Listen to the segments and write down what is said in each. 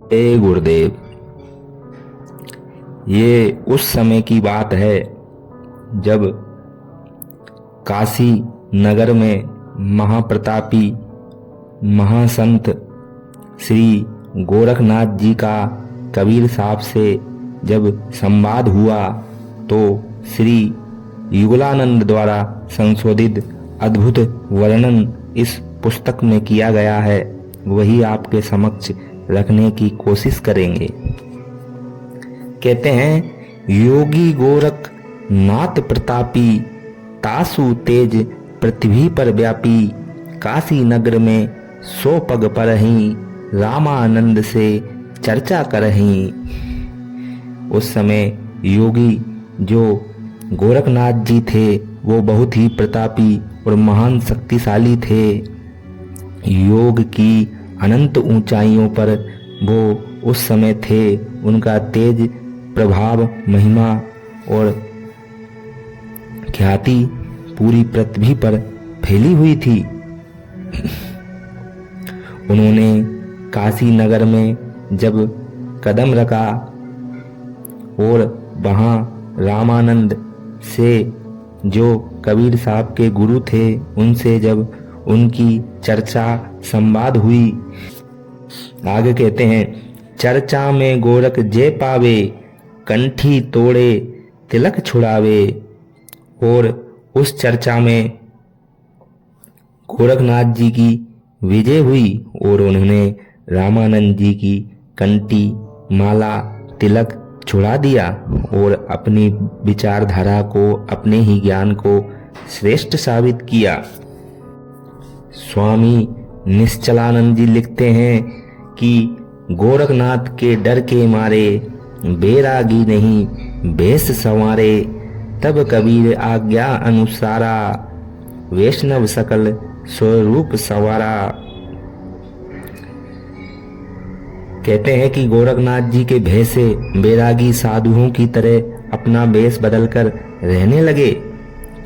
गुरुदेव, ये उस समय की बात है जब काशी नगर में महाप्रतापी महासंत श्री गोरखनाथ जी का कबीर साहब से जब संवाद हुआ तो श्री युगलानंद द्वारा संशोधित अद्भुत वर्णन इस पुस्तक में किया गया है, वही आपके समक्ष रखने की कोशिश करेंगे। कहते हैं, योगी गोरख नाथ प्रतापी तासु तेज पृथ्वी पर व्यापी, काशी नगर में सो पग परहीं, रामानंद से चर्चा करहीं। उस समय योगी जो गोरखनाथ जी थे वो बहुत ही प्रतापी और महान शक्तिशाली थे। योग की अनंत ऊंचाइयों पर वो उस समय थे। उनका तेज प्रभाव, महिमा और ख्याति पूरी पृथ्वी पर फैली हुई थी। उन्होंने काशी नगर में जब कदम रखा और वहाँ रामानंद से जो कबीर साहब के गुरु थे उनसे जब उनकी चर्चा संवाद हुई, आगे कहते हैं, चर्चा में गोरख जे पावे, कंठी तोड़े तिलक छुड़ावे। और उस चर्चा में गोरखनाथ जी की विजय हुई और उन्होंने रामानंद जी की कंठी, माला, तिलक छुड़ा दिया और अपनी विचारधारा को, अपने ही ज्ञान को श्रेष्ठ साबित किया। स्वामी निश्चलानंद जी लिखते हैं कि गोरखनाथ के डर के मारे, बैरागी नहीं भेष संवारे, तब कबीर आज्ञा अनुसारा, वैष्णव सकल स्वरूप संवारा। कहते हैं कि गोरखनाथ जी के भेष से बैरागी साधुओं की तरह अपना वेश बदलकर रहने लगे।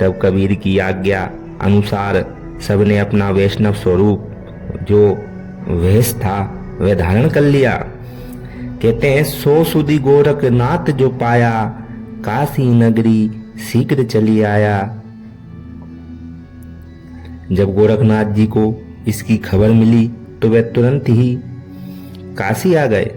तब कबीर की आज्ञा अनुसार सबने अपना वैष्णव स्वरूप जो वेश था वह धारण कर लिया। कहते हैं, सो सुधि गोरखनाथ जो पाया, काशी नगरी शीघ्र चली आया। जब गोरखनाथ जी को इसकी खबर मिली तो वे तुरंत ही काशी आ गए।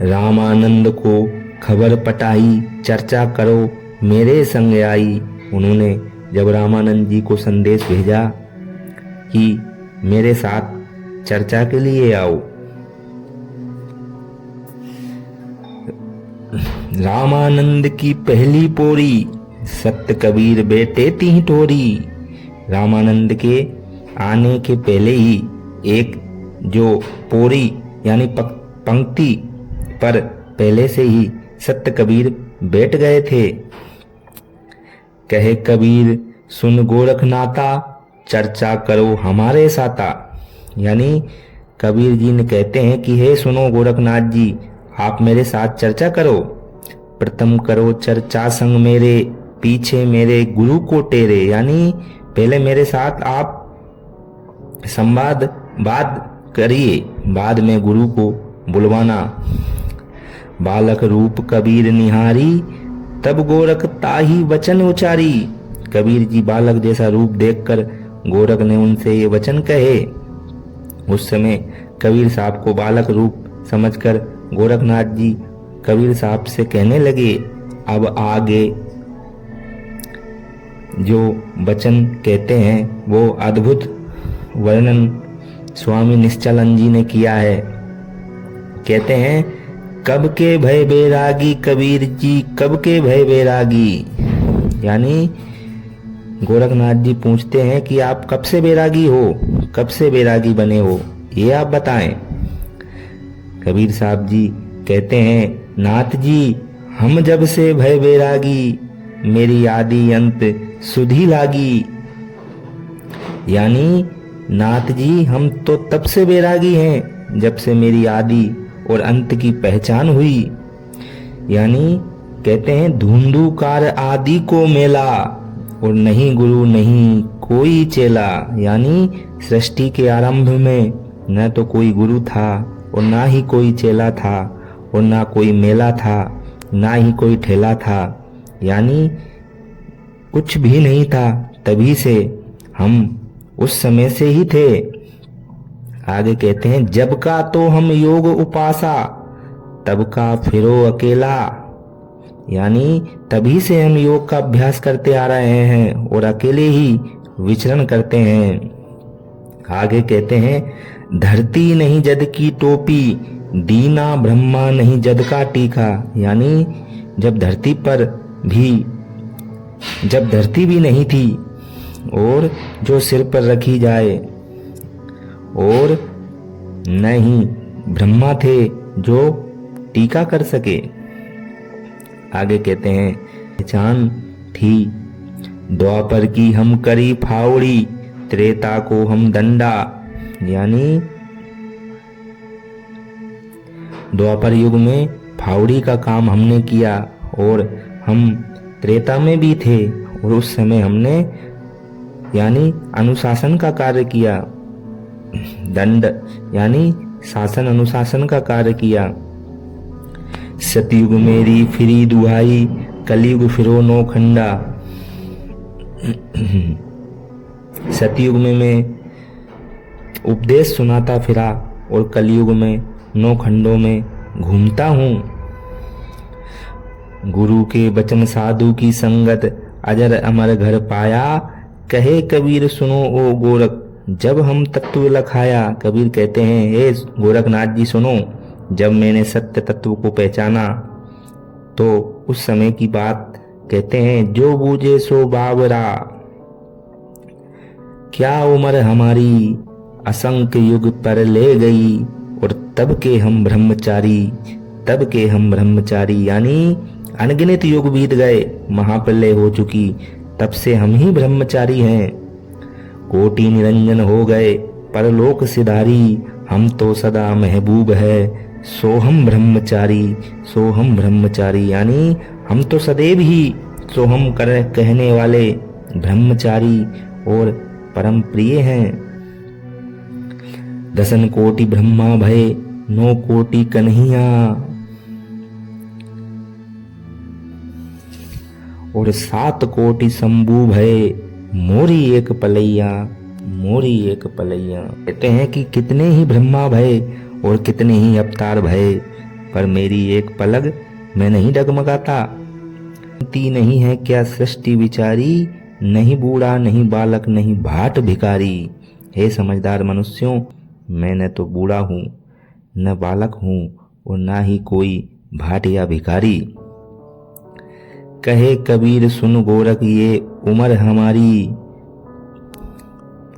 रामानंद को खबर पटाई, चर्चा करो मेरे संग आई। उन्होंने जब रामानंद जी को संदेश भेजा कि मेरे साथ चर्चा के लिए आओ, रामानंद की पहली पोरी, सत्य कबीर बेटे ती टोरी। रामानंद के आने के पहले ही एक जो पोरी यानी पंक्ति पर पहले से ही सत्य कबीर बैठ गए थे। कहे कबीर सुन गोरखनाथा, चर्चा करो हमारे साथा। यानी कबीर जी ने कहते हैं कि हे सुनो गोरखनाथ जी, आप मेरे साथ चर्चा करो। प्रथम करो चर्चा संग मेरे, पीछे मेरे गुरु को टेरे। यानी पहले मेरे साथ आप संवाद बात करिए, बाद में गुरु को बुलवाना। बालक रूप कबीर निहारी, तब गोरख ताही वचन उचारी। कबीर जी बालक जैसा रूप देखकर गोरख ने उनसे ये वचन कहे। उस समय कबीर साहब को बालक रूप समझकर गोरखनाथ जी कबीर साहब से कहने लगे। अब आगे जो वचन कहते हैं वो अद्भुत वर्णन स्वामी निश्चलानंद जी ने किया है। कहते हैं, कब के भय बैरागी कबीर जी, कब के भय बैरागी। यानी गोरखनाथ जी पूछते हैं कि आप कब से बैरागी हो, कब से बैरागी बने हो, ये आप बताएं। कबीर साहब जी कहते हैं, नाथ जी हम जब से भय बैरागी, मेरी आदि अंत सुधी लागी। यानी नाथ जी हम तो तब से बैरागी हैं जब से मेरी आदि और अंत की पहचान हुई। यानी कहते हैं, धुंधुकार आदि को मेला, और नहीं गुरु नहीं कोई चेला। यानी सृष्टि के आरंभ में न तो कोई गुरु था और ना ही कोई चेला था, और ना कोई मेला था, ना ही कोई ठेला था, यानी कुछ भी नहीं था। तभी से हम उस समय से ही थे। आगे कहते हैं, जब का तो हम योग उपासा, तब का फिरो अकेला, यानी तभी से हम योग का अभ्यास करते आ रहे हैं और अकेले ही विचरण करते हैं। आगे कहते हैं, धरती नहीं जद की टोपी, दीना ब्रह्मा नहीं जद का टीका, यानी जब धरती भी नहीं थी और जो सिर पर रखी जाए, और न ही ब्रह्मा थे जो टीका कर सके। आगे कहते हैं, पहचान थी द्वापर की हम करी फावड़ी, त्रेता को हम दंडा, यानी द्वापर युग में फावड़ी का काम हमने किया और हम त्रेता में भी थे और उस समय हमने यानी अनुशासन का कार्य किया, दंड यानी शासन अनुशासन का कार्य किया। सतयुग मेरी फिरी दुहाई, कलयुग फिरो नौखंडा, सतयुग में मैं उपदेश सुनाता फिरा और कलयुग में 9 खंडों में घूमता हूँ। गुरु के वचन साधु की संगत, अजर अमर घर पाया, कहे कबीर सुनो ओ गोरख, जब हम तत्व लखाया। कबीर कहते हैं, हे गोरखनाथ जी सुनो, जब मैंने सत्य तत्व को पहचाना तो उस समय की बात कहते हैं, जो बूझे सो बावरा, क्या उम्र हमारी असंख्य युग पर ले गई, और तब के हम ब्रह्मचारी, यानी अनगिनत युग बीत गए, महाप्रलय हो चुकी, तब से हम ही ब्रह्मचारी हैं। कोटि निरंजन हो गए परलोक सिधारी, हम तो सदा महबूब है, सोहम ब्रह्मचारी, यानी हम तो सदैव ही सोहम कहने वाले ब्रह्मचारी और परम प्रिय हैं। दसन कोटि ब्रह्मा भय, 9 कोटि कन्हैया, और 7 कोटि शंभु भय, मोरी एक पलैया। कहते हैं कि कितने ही ब्रह्मा भय और कितने ही अवतार भय, पर मेरी एक पलक मैं नहीं डगमगाता। ती नहीं है क्या सृष्टि विचारी, नहीं बूढ़ा नहीं बालक नहीं भाट भिखारी। हे समझदार मनुष्यों, मैं न तो बूढ़ा हूँ, न बालक हूँ, और ना ही कोई भाट या भिखारी। कहे कबीर सुन गोरख ये उम्र हमारी,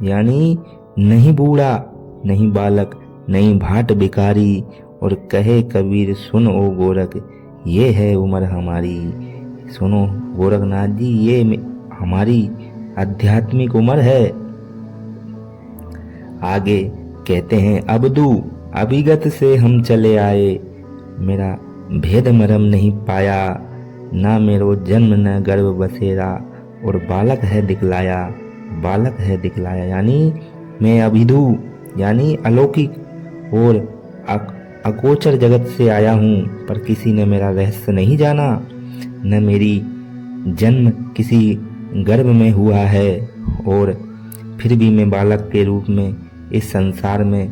यानी नहीं बूढ़ा नहीं बालक नहीं भाट भिखारी, और कहे कबीर सुन ओ गोरख ये है उम्र हमारी। सुनो गोरखनाथ जी, ये हमारी आध्यात्मिक उम्र है। आगे कहते हैं, अबदू अभिगत से हम चले आए, मेरा भेद मरम नहीं पाया, ना मेरो जन्म न गर्भ बसेरा, और बालक है दिखलाया, यानी मैं अभिधु यानी अलौकिक और अगोचर जगत से आया हूँ, पर किसी ने मेरा रहस्य नहीं जाना, न मेरी जन्म किसी गर्भ में हुआ है, और फिर भी मैं बालक के रूप में इस संसार में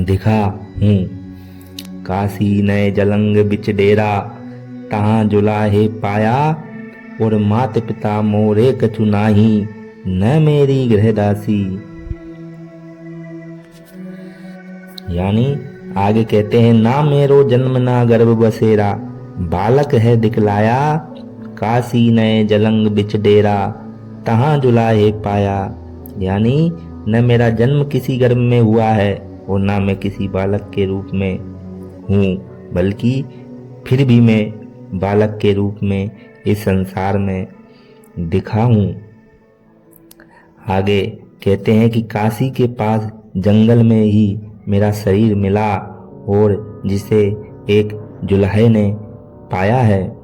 दिखा हूँ। काशी नए जलंग बिच डेरा, तहाँ जुलाहे पाया, और मात पिता मोरे कछु नाही, न मेरी गृहदासी। यानी आगे कहते हैं, ना मेरो जन्म ना गर्भ बसेरा, बालक है दिखलाया, काशी नए जलंग बिच डेरा, तहाँ जुलाहे पाया। यानी न मेरा जन्म किसी गर्भ में हुआ है और ना मैं किसी बालक के रूप में हूँ, बल्कि फिर भी मैं बालक के रूप में इस संसार में दिखा हूँ। आगे कहते हैं कि काशी के पास जंगल में ही मेरा शरीर मिला और जिसे एक जुल्हे ने पाया है।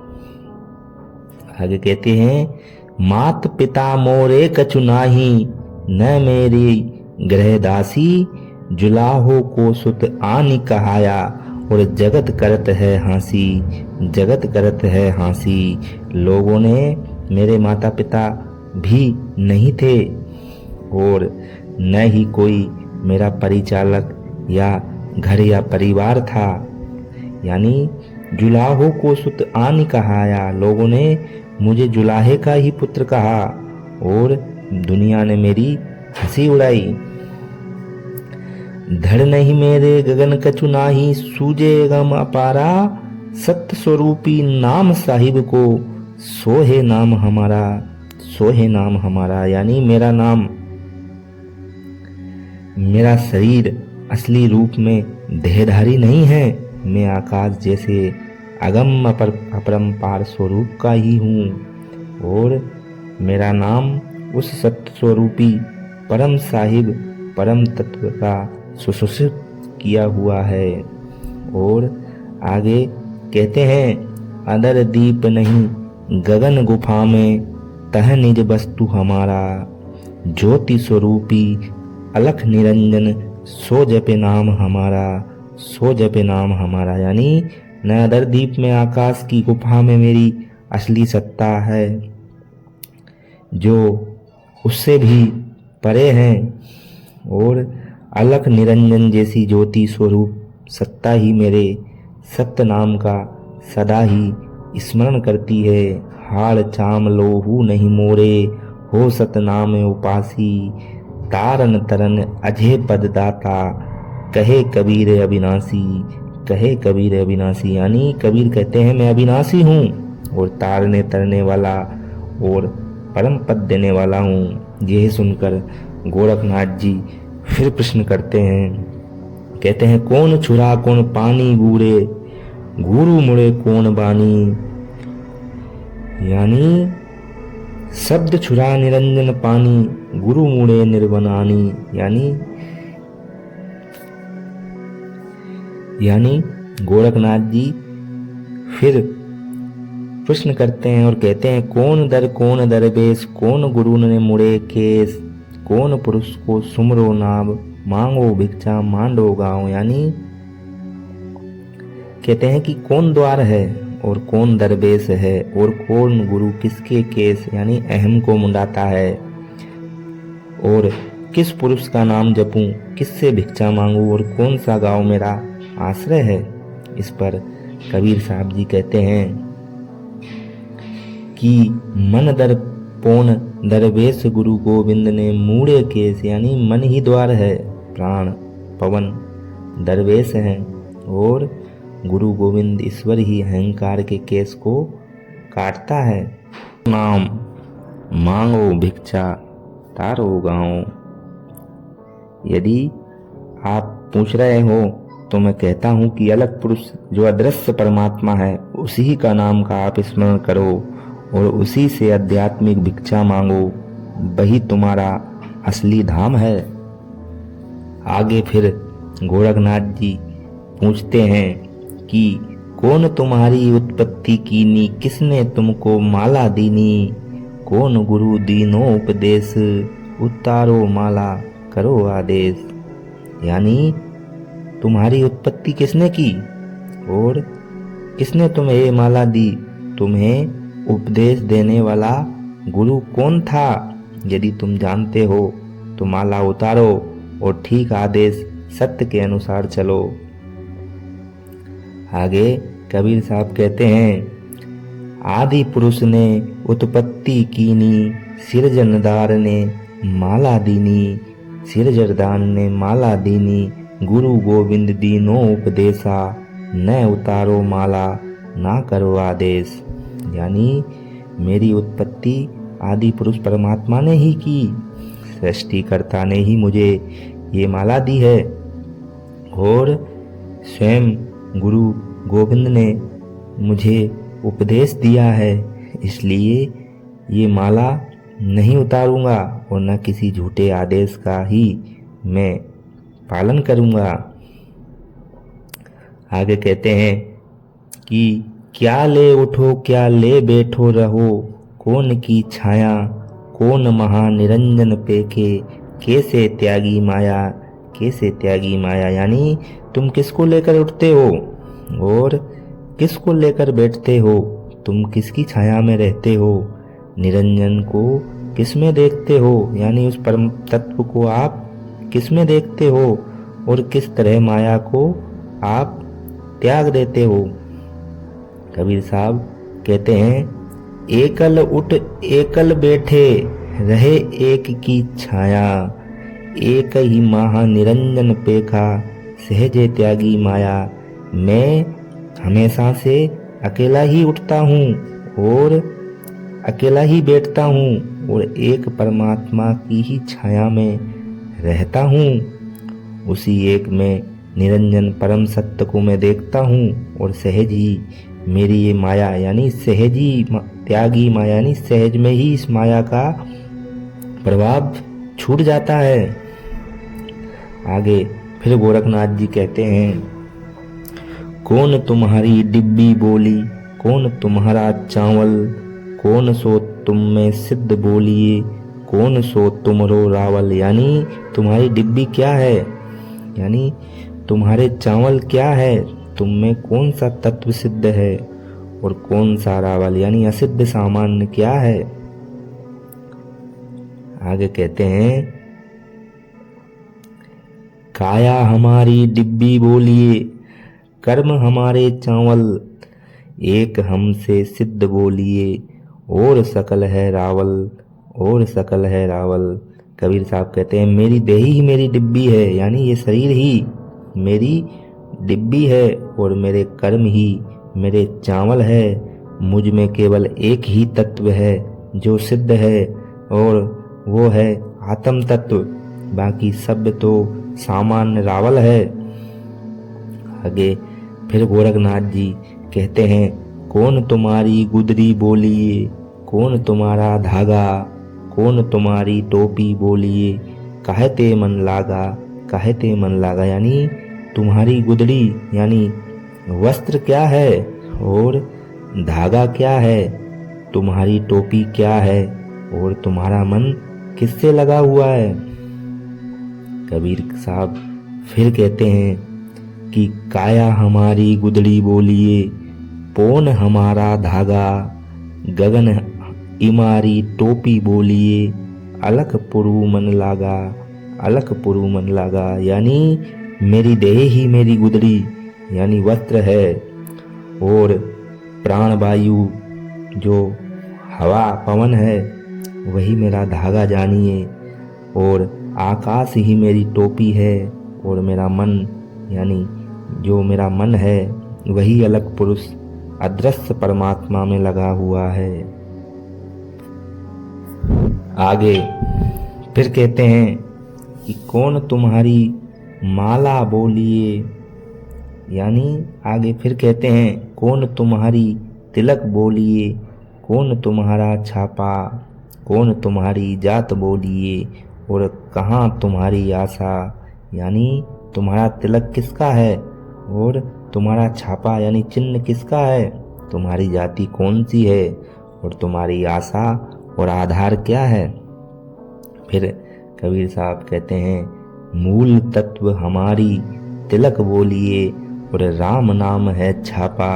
आगे कहते हैं, मात पिता मोरे कछु नाही, न मेरी गृहदासी जुलाहो को सुत आनि कहाया, और जगत करत है हंसी, जगत करत है हंसी। लोगों ने मेरे माता पिता भी नहीं थे और न ही कोई मेरा परिचालक या घर या परिवार था। यानी जुलाहो को सुत आनि कहाया, लोगों ने मुझे जुलाहे का ही पुत्र कहा और दुनिया ने मेरी हंसी उड़ाई। धड़ नहीं मेरे गगन कछु नाही, सूझे गम अपारा, सत्य स्वरूपी नाम साहिब को, सोहे नाम हमारा, सोहे नाम हमारा। यानी मेरा नाम, मेरा शरीर असली रूप में देहधारी नहीं है, मैं आकाश जैसे अगम अपरंपार स्वरूप का ही हूँ और मेरा नाम उस सत्य स्वरूपी परम साहिब परम तत्व का सुसूचित किया हुआ है। और आगे कहते हैं, अदर दीप नहीं गगन गुफा में, तह निज वस्तु हमारा, ज्योति स्वरूपी अलख निरंजन, सो जपे नाम हमारा, सो जपे नाम हमारा। यानी न अदर दीप में आकाश की गुफा में मेरी असली सत्ता है, जो उससे भी परे हैं, और अलख निरंजन जैसी ज्योति स्वरूप सत्ता ही मेरे सत्य नाम का सदा ही स्मरण करती है। हाड़ चाम लोहू नहीं मोरे, हो सतनाम उपासी, तारन तरन अजय पद दाता, कहे कबीर अविनाशी, कहे कबीर अविनाशी। यानी कबीर कहते हैं मैं अविनाशी हूँ और तारने तरने वाला और परम पद देने वाला हूँ। यह सुनकर गोरखनाथ जी फिर प्रश्न करते हैं, कहते हैं, कौन छुरा कौन पानी गूरे, गुरु मुड़े कौन बानी। यानी शब्द छुरा निरंजन पानी, गुरु मुड़े निर्वनानी। यानी गोरखनाथ जी फिर प्रश्न करते हैं और कहते हैं, कौन दरवेश, कौन गुरु ने मुड़े केस, कौन पुरुष को सुमरो नाम, मांगो भिक्षा मांडो गाँव। यानी कहते हैं कि कौन द्वार है और कौन दरवेश है और कौन गुरु किसके केस यानी अहम को मुंडाता है, और किस पुरुष का नाम जपूं, किससे भिक्षा मांगू, और कौन सा गांव मेरा आश्रय है। इस पर कबीर साहब जी कहते हैं कि मन दर पौन दरवेश गुरु गोविंद ने मूड़े केस। यानी मन ही द्वार है, प्राण पवन दरवेश हैं और गुरु गोविंद ईश्वर ही अहंकार के केस को काटता है। नाम मांगो भिक्षा तारो गाँव। यदि आप पूछ रहे हो तो मैं कहता हूँ कि अलग पुरुष जो अदृश्य परमात्मा है उसी का नाम का आप स्मरण करो और उसी से आध्यात्मिक भिक्षा मांगो, वही तुम्हारा असली धाम है। आगे फिर गोरखनाथ जी पूछते हैं कि कौन तुम्हारी उत्पत्ति कीनी, किसने तुमको माला दीनी, कौन गुरु दीनो उपदेश, उतारो माला करो आदेश। यानी तुम्हारी उत्पत्ति किसने की और किसने तुम्हें ये माला दी, तुम्हें उपदेश देने वाला गुरु कौन था। यदि तुम जानते हो तो माला उतारो और ठीक आदेश सत्य के अनुसार चलो। आगे कबीर साहब कहते हैं, आदि पुरुष ने उत्पत्ति कीनी, सिरजनदार ने माला दीनी, सिरजरदान ने माला दीनी, गुरु गोविंद दीनो उपदेशा, न उतारो माला ना करो आदेश। यानी मेरी उत्पत्ति आदि पुरुष परमात्मा ने ही की, सृष्टिकर्ता ने ही मुझे ये माला दी है और स्वयं गुरु गोविंद ने मुझे उपदेश दिया है, इसलिए ये माला नहीं उतारूंगा और न किसी झूठे आदेश का ही मैं पालन करूंगा। आगे कहते हैं कि क्या ले उठो क्या ले बैठो रहो, कौन की छाया कौन महानिरंजन पेखे, कैसे त्यागी माया, कैसे त्यागी माया यानी तुम किसको लेकर उठते हो और किसको लेकर बैठते हो, तुम किसकी छाया में रहते हो, निरंजन को किस में देखते हो यानी उस परम तत्व को आप किस में देखते हो और किस तरह माया को आप त्याग देते हो। कबीर साहब कहते हैं, एकल उठ एकल बैठे रहे एक की छाया, एक ही महा निरंजन पेखा सहजे त्यागी माया। मैं हमेशा से अकेला ही उठता हूँ और अकेला ही बैठता हूँ और एक परमात्मा की ही छाया में रहता हूँ। उसी एक में निरंजन परम सत्य को मैं देखता हूँ और सहज ही मेरी ये माया यानी सहज ही त्यागी माया यानी सहज में ही इस माया का प्रभाव छूट जाता है। आगे फिर गोरखनाथ जी कहते हैं, कौन तुम्हारी डिब्बी बोली, कौन तुम्हारा चावल, कौन सो तुम में सिद्ध बोलिए, कौन सो तुमरो रावल यानी तुम्हारी डिब्बी क्या है यानी तुम्हारे चावल क्या है, तुम में कौन सा तत्व सिद्ध है और कौन सा रावल यानी असिद्ध सामान्य क्या है। आगे कहते हैं, काया हमारी डिब्बी बोलिए, कर्म हमारे चावल, एक हमसे सिद्ध बोलिए, और सकल है रावल, और सकल है रावल। कबीर साहब कहते हैं, मेरी देही ही मेरी डिब्बी है यानी ये शरीर ही मेरी डिब्बी है और मेरे कर्म ही मेरे चावल है। मुझ में केवल एक ही तत्व है जो सिद्ध है और वो है आत्म तत्व, बाकी सब तो सामान्य रावल है। आगे फिर गोरखनाथ जी कहते हैं, कौन तुम्हारी गुदरी बोलिए, कौन तुम्हारा धागा, कौन तुम्हारी टोपी बोलिए, कहते मन लागा, कहते मन लागा यानी तुम्हारी गुदड़ी यानी वस्त्र क्या है और धागा क्या है, तुम्हारी टोपी क्या है और तुम्हारा मन किससे लगा हुआ है। कबीर साहब फिर कहते हैं कि काया हमारी गुदड़ी बोलिए, पौन हमारा धागा, गगन इमारी टोपी बोलिए, अलख पुरु मन लागा, अलख पुरु मन लागा यानी मेरी देह ही मेरी गुदड़ी यानी वस्त्र है और प्राण वायु जो हवा पवन है वही मेरा धागा जानिए, और आकाश ही मेरी टोपी है और मेरा मन यानी जो मेरा मन है वही अलग पुरुष अदृश्य परमात्मा में लगा हुआ है। आगे फिर कहते हैं कि कौन तुम्हारी माला बोलिए यानी आगे फिर कहते हैं, कौन तुम्हारी तिलक बोलिए, कौन तुम्हारा छापा, कौन तुम्हारी जात बोलिए, और कहाँ तुम्हारी आशा यानी तुम्हारा तिलक किसका है और तुम्हारा छापा यानी चिन्ह किसका है, तुम्हारी जाति कौन सी है और तुम्हारी आशा और आधार क्या है। फिर कबीर साहब कहते हैं, मूल तत्व हमारी तिलक बोलिए और राम नाम है छापा,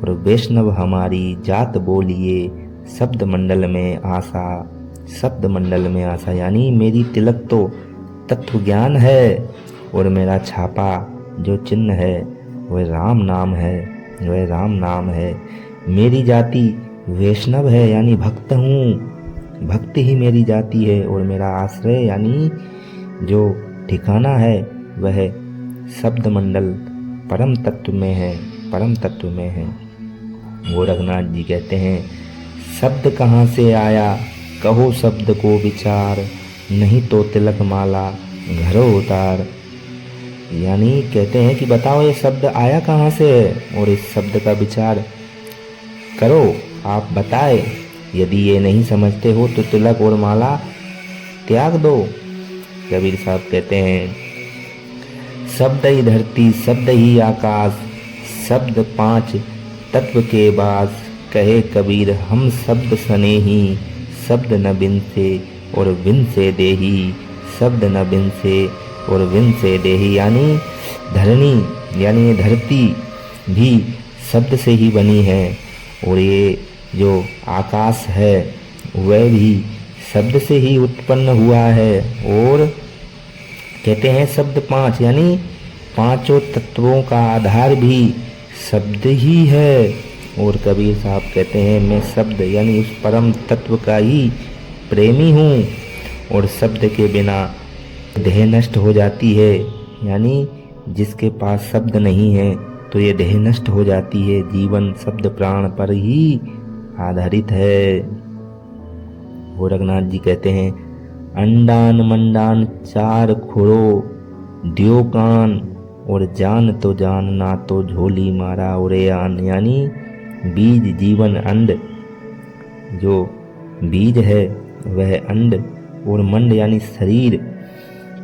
और वैष्णव हमारी जात बोलिए, शब्द मंडल में आशा, शब्द मंडल में आशा यानी मेरी तिलक तो तत्व ज्ञान है और मेरा छापा जो चिन्ह है वह राम नाम है, वह राम नाम है। मेरी जाति वैष्णव है यानी भक्त हूँ, भक्ति ही मेरी जाति है और मेरा आश्रय यानी जो ठिकाना है वह शब्द मंडल परम तत्व में है, परम तत्व में है। गोरखनाथ जी कहते हैं, शब्द कहाँ से आया कहो शब्द को विचार, नहीं तो तिलक माला घरों उतार यानी कहते हैं कि बताओ ये शब्द आया कहाँ से है और इस शब्द का विचार करो, आप बताए। यदि ये नहीं समझते हो तो तिलक और माला त्याग दो। कबीर साहब कहते हैं, शब्द ही धरती शब्द ही आकाश, शब्द पांच तत्व के बास, कहे कबीर हम शब्द सने ही, शब्द न बिन से और बिन से देही, शब्द न बिन से और बिन से देही, यानी धरणी यानी ये धरती भी शब्द से ही बनी है और ये जो आकाश है वह भी शब्द से ही उत्पन्न हुआ है। और कहते हैं शब्द पांच, यानी पांचों तत्वों का आधार भी शब्द ही है। और कबीर साहब कहते हैं मैं शब्द यानी उस परम तत्व का ही प्रेमी हूँ और शब्द के बिना देह नष्ट हो जाती है, यानी जिसके पास शब्द नहीं है तो ये देह नष्ट हो जाती है। जीवन शब्द प्राण पर ही आधारित है। गोरखनाथ जी कहते हैं अंडान मंडान चार खुरो द्यो कान और जान तो जान ना तो झोली मारा उरे आन, यानी बीज जीवन अंड, जो बीज है वह अंड और मंड यानी शरीर,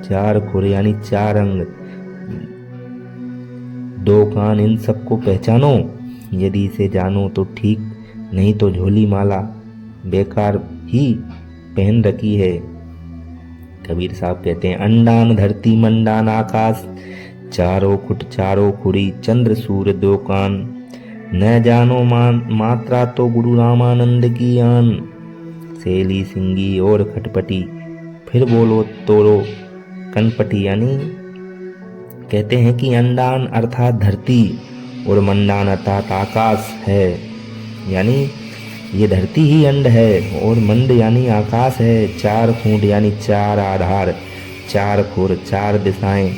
चार खुर यानी चार अंग, दो कान, इन सबको पहचानो। यदि इसे जानो तो ठीक, नहीं तो झोली माला बेकार ही पहन रखी है। कबीर साहब कहते हैं अंडान धरती मंडान आकाश, चारों खुट चारों खुरी चंद्र सूर्य दो कान, न जानो मात्रा तो गुरु रामानंद की आन, सेली सिंगी और खटपटी फिर बोलो तोरो कनपटी, यानी कहते हैं कि अंडान अर्थात धरती और मंडान अर्थात आकाश है, यानी ये धरती ही अंड है और मंड यानी आकाश है। चार खूंट यानी चार आधार, चार खुर चार दिशाएं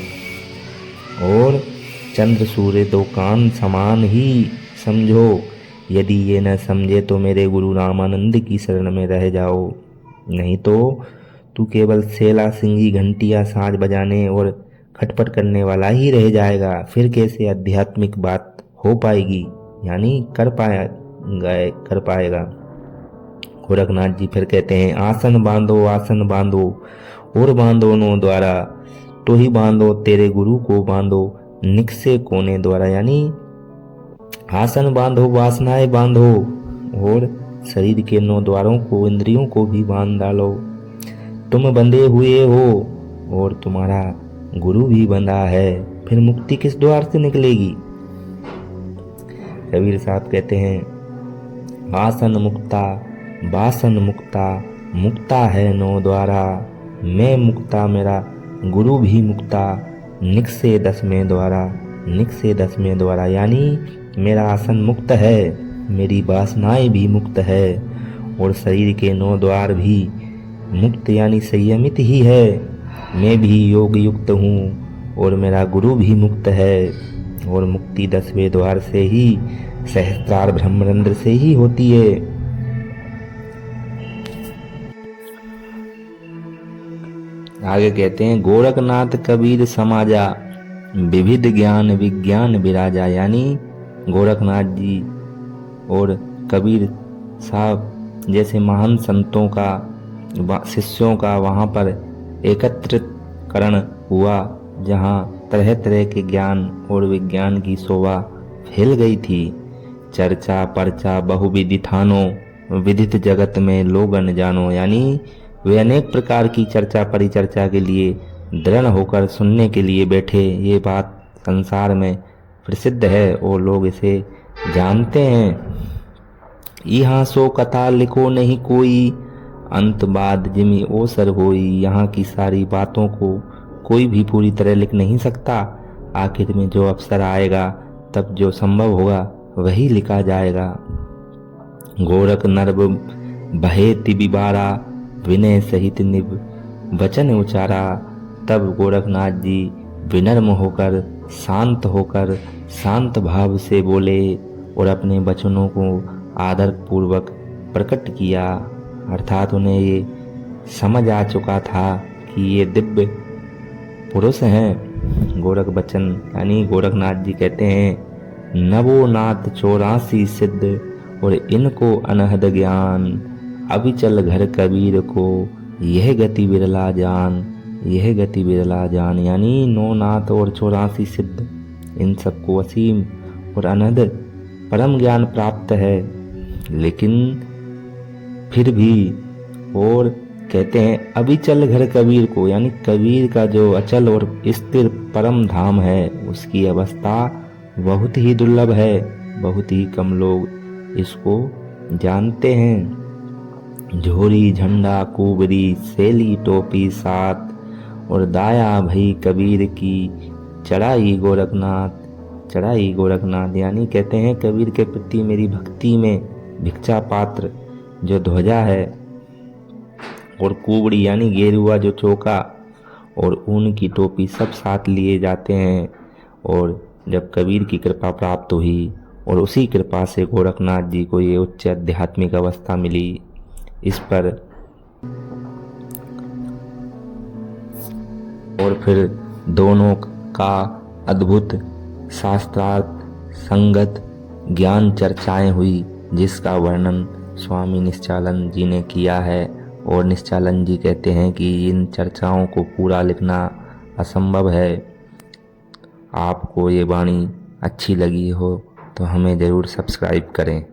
और चंद्र सूर्य दो कान समान ही समझो। यदि ये न समझे तो मेरे गुरु रामानंद की शरण में रह जाओ, नहीं तो तू केवल सेला सिंगी घंटिया साज बजाने और खटपट करने वाला ही रह जाएगा। फिर कैसे आध्यात्मिक बात हो पाएगी, यानी कर पाएगा। गोरखनाथ जी फिर कहते हैं आसन बांधो और बांधो नो द्वारा, तो ही बांधो तेरे गुरु को बांधो निकसे कोने द्वारा, यानी आसन बांधो वासनाएं बांधो और शरीर के 9 द्वारों को इंद्रियों को भी बांध डालो। तुम बंधे हुए हो और तुम्हारा गुरु भी बंधा है, फिर मुक्ति किस द्वार से निकलेगी। कबीर साहब कहते हैं आसन मुक्ता बासन मुक्ता, मुक्ता है 9 द्वारा, मैं मुक्ता मेरा गुरु भी मुक्ता निकसे 10वें द्वारा, निकसे 10वें द्वारा, यानी मेरा आसन मुक्त है, मेरी वासनाएं भी मुक्त है और शरीर के 9 द्वार भी मुक्त यानी संयमित ही है। मैं भी योग युक्त हूँ और मेरा गुरु भी मुक्त है और मुक्ति 10वें द्वार से ही, सहस्त्रार ब्रह्मरंध्र से ही होती है। आगे कहते हैं गोरखनाथ कबीर समाजा, विविध ज्ञान विज्ञान विराजा, यानी गोरखनाथ जी और कबीर साहब जैसे महान संतों का शिष्यों का वहाँ पर एकत्रितकरण हुआ, जहाँ तरह तरह के ज्ञान और विज्ञान की शोभा फैल गई थी। चर्चा परचा बहुविधि ठानो, विदित जगत में लोगन जानो, यानी वे अनेक प्रकार की चर्चा परिचर्चा के लिए दृढ़ होकर सुनने के लिए बैठे। ये बात संसार में प्रसिद्ध है और लोग इसे जानते हैं। यहाँ सो कथा लिखो नहीं कोई, अंत बाद जिमी ओसर होई, यहाँ की सारी बातों को कोई भी पूरी तरह लिख नहीं सकता। आखिर में जो अवसर आएगा तब जो संभव होगा वही लिखा जाएगा। गोरख नर्ब बहे तिबिबारा, विनय सहित निब वचन उचारा। तब गोरखनाथ जी विनम्र होकर शांत भाव से बोले और अपने वचनों को आदर पूर्वक प्रकट किया। अर्थात उन्हें ये समझ आ चुका था कि ये दिव्य पुरुष हैं। गोरख बचन यानी गोरखनाथ जी कहते हैं नवोनाथ 84 सिद्ध और इनको अनहद ज्ञान, अविचल घर कबीर को यह गति बिरला जान, यह गति बिरला जान, यानी 9 नाथ और 84 सिद्ध, इन सबको असीम और अनहद परम ज्ञान प्राप्त है। लेकिन फिर भी और कहते हैं अविचल घर कबीर को, यानी कबीर का जो अचल और स्थिर परम धाम है उसकी अवस्था बहुत ही दुर्लभ है, बहुत ही कम लोग इसको जानते हैं। झोरी झंडा कुबरी सेली टोपी साथ, और दाया भई कबीर की चढ़ाई गोरखनाथ, चढ़ाई गोरखनाथ। यानी कहते हैं कबीर के प्रति मेरी भक्ति में भिक्षा पात्र जो ध्वजा है, और कुबड़ी यानी गेरुआ जो चौका, और ऊन की टोपी सब साथ लिए जाते हैं। और जब कबीर की कृपा प्राप्त हुई और उसी कृपा से गोरखनाथ जी को ये उच्च आध्यात्मिक अवस्था मिली, इस पर और फिर दोनों का अद्भुत शास्त्रार्थ संगत ज्ञान चर्चाएं हुई, जिसका वर्णन स्वामी निश्चलानंद जी ने किया है। और निश्चलानंद जी कहते हैं कि इन चर्चाओं को पूरा लिखना असंभव है। आपको ये वाणी अच्छी लगी हो तो हमें ज़रूर सब्सक्राइब करें।